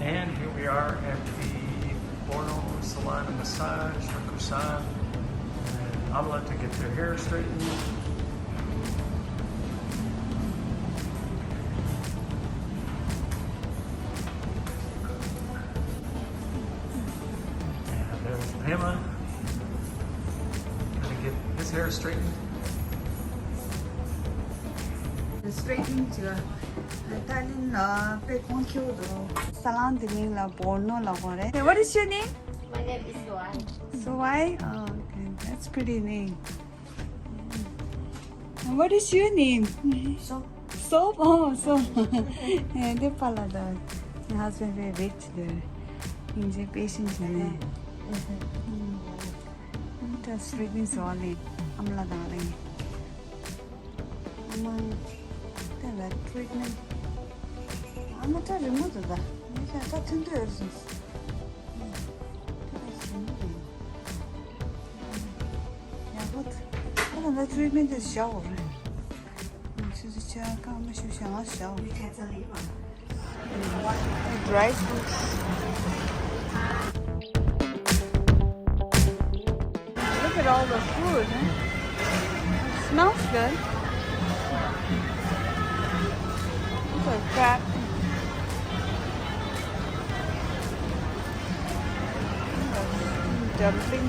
And here we are at the Borno Salon and Massage for Kusan. And Amla to get their hair straightened. And there's Hema gonna get his hair straightened. Straightening to Thailand, Bangkok, Salon, Borno. What is your name? My name is Soai. Soai? Oh, okay. That's pretty name. And what is your name? So, Soap? Oh, Soap. Yeah, they follow that. My husband very rich there. He's a patient there. That's straightening solid. Amla darling. That treatment. I'm not a remote of that. I got 10 years. Yeah, but the treatment is shower. She's a chair, come, she shall shower. Dry fruits. Look at all the food, huh? It smells good. Crab. Dumpling.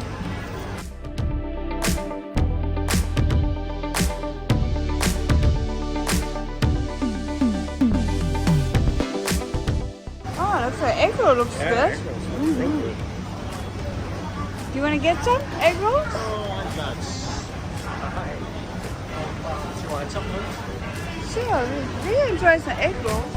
Oh, looks like egg roll looks good. Do you want to get some egg rolls? Oh, I got. You want something? Sure, we enjoy some egg rolls.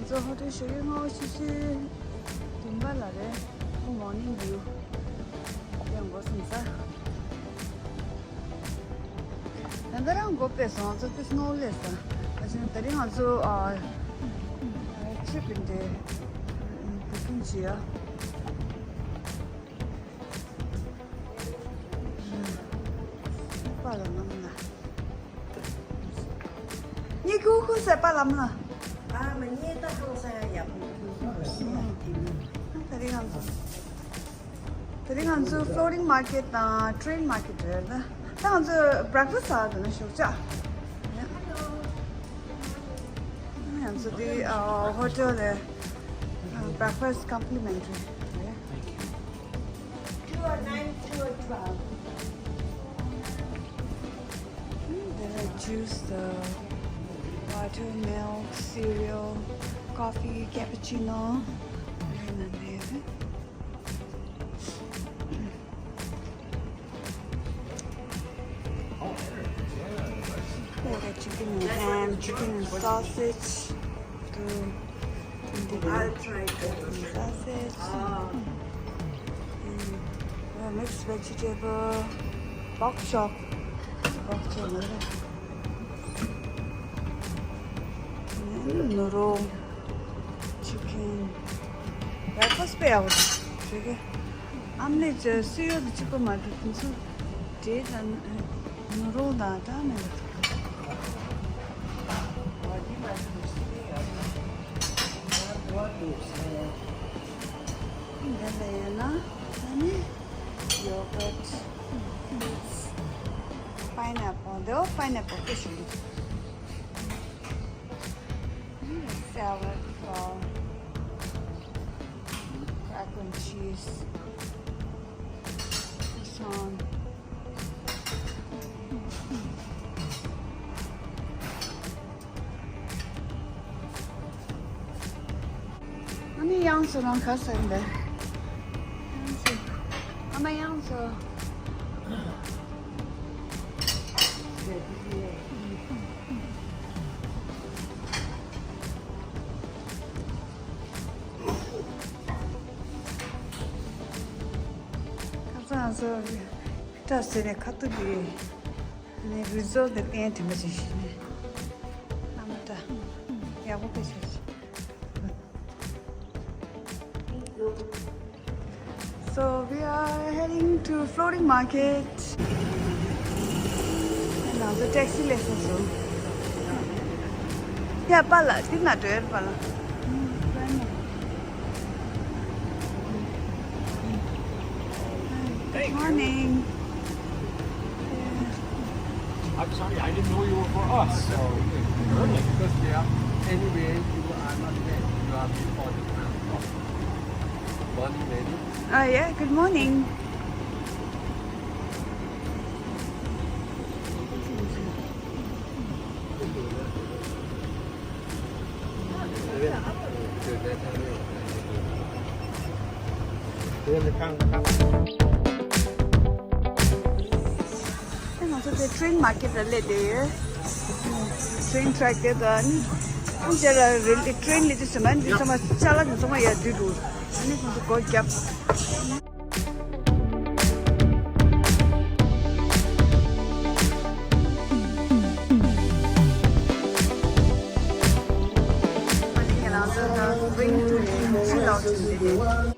So hotel show you how she Timbala morning view. Young was inside. And then I'll go past on so there's no less. As in the ring also trip in the Kinchia. Palamana. You go who's a Palamana? Tadi floating market, train market there. Tadi breakfast ada na shoja. So the hotel there, breakfast complimentary. two or 9, 2 or 12. Then I juice the water, milk, cereal, coffee, cappuccino. Chicken and ham, chicken and sausage. I'll try Sausage. Mixed vegetable, bok chop. Noodle, chicken. Breakfast pay out. I'm not just the supermarket. So, date and noodle that. Banana, yogurt, pineapple. They're all pineapple fish. Salad for cracker and cheese. This one. Ano yung so ng kasanda? Ano yung so? 나서 다스네 카트비 네 리조트 텐트 메시네 아무다 야고 베시지 So we are heading to floating market and now the taxi lesson so yeah pala tinna de pala Good morning. I'm sorry, I didn't know you were for us. So early. Because anyway, you are not late. You are before the time. Morning, lady. Oh yeah, good morning. And also the train market are there. Train track there done. And there are really train little cement. This some chala and some ya do. And it's also called gap. And also the train to chill out today.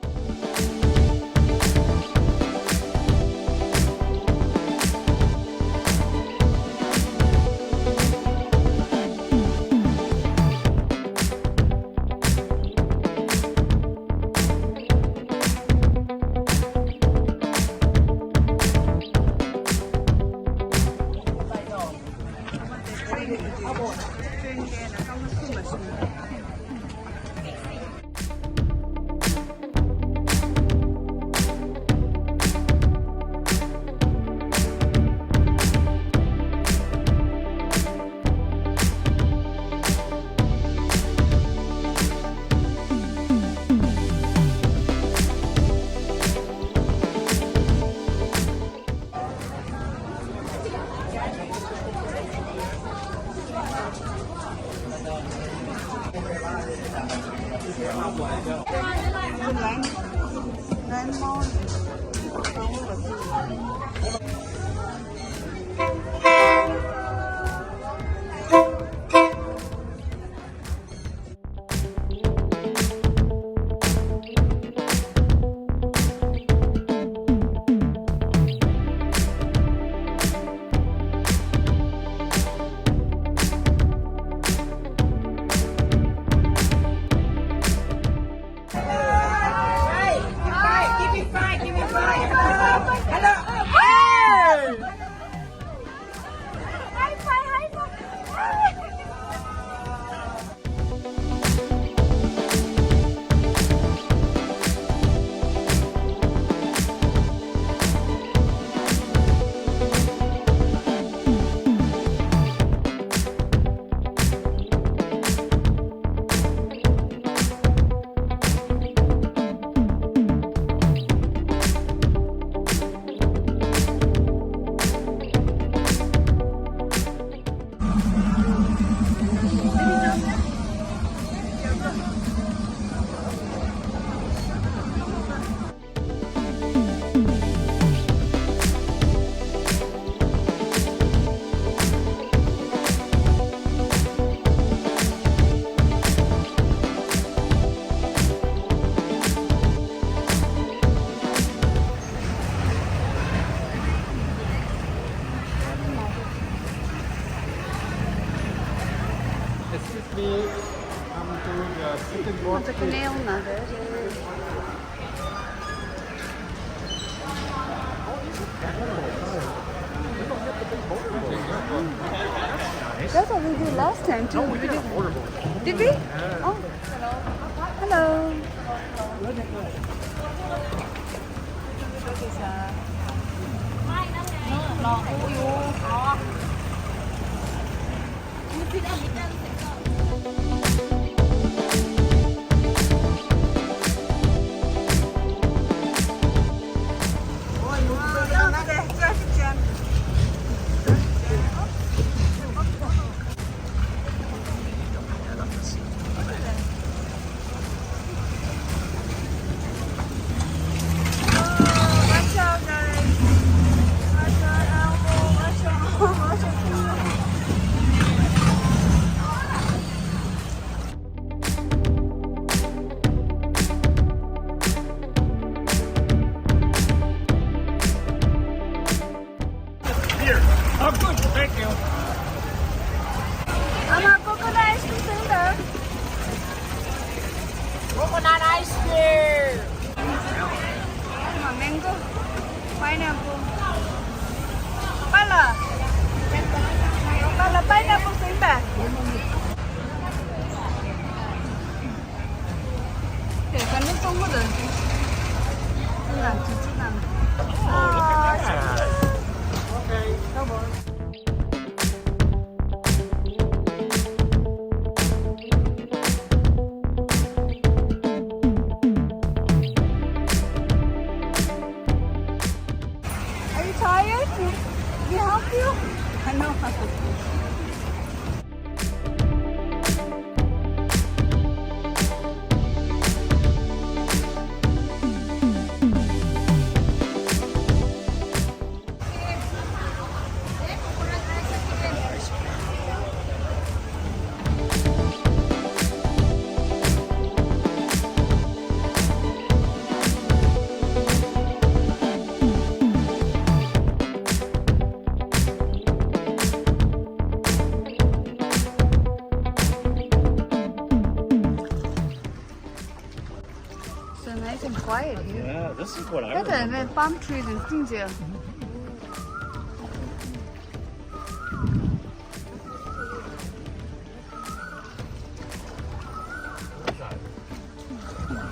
Excuse me, come to the second board. It's a canal now there. That's what we did last time too. We did a border board. Did we? Oh, hello. Watch out, guys. Okay. Come on. Are you tired? We help you? I know. So nice and quiet here. Yeah, this is what I Look at remember. the palm trees and things here.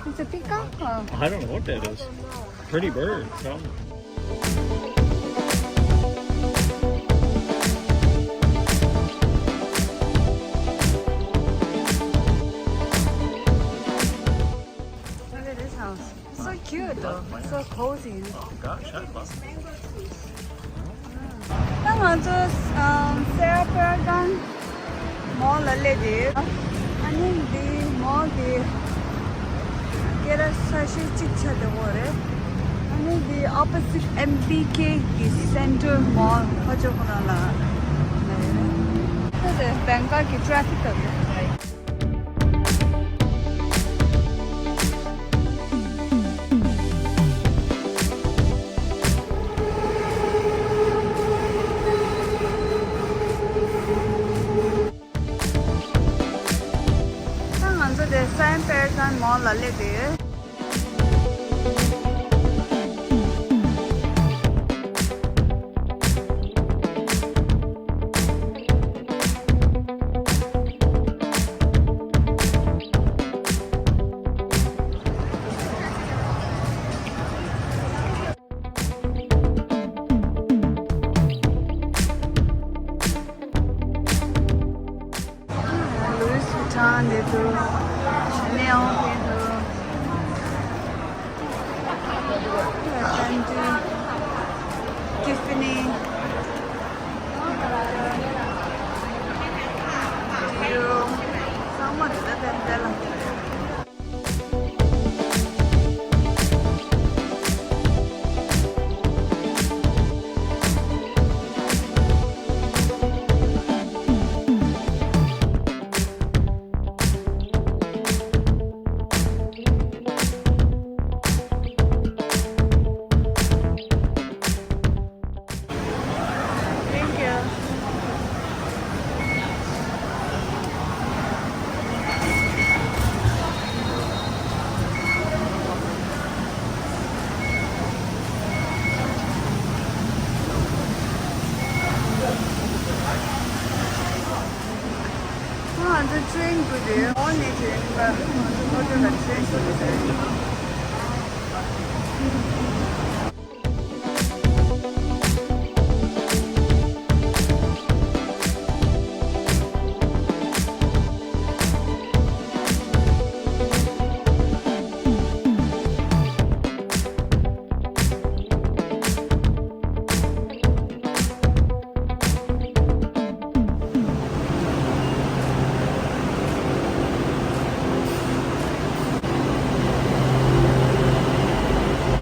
It's a peacock? Oh. I don't know what that is. Pretty bird. Huh? Look at this house. It's so cute though. It's so cozy. Oh gosh, I love it. 香港就Sarah Paragon mall already. 아니 디 mall get a sashi chicha de ore. 아니 the opposite MBK the center mall 하죠 그러나. 네. 그래 Bangkok traffic of the Salon Mall already.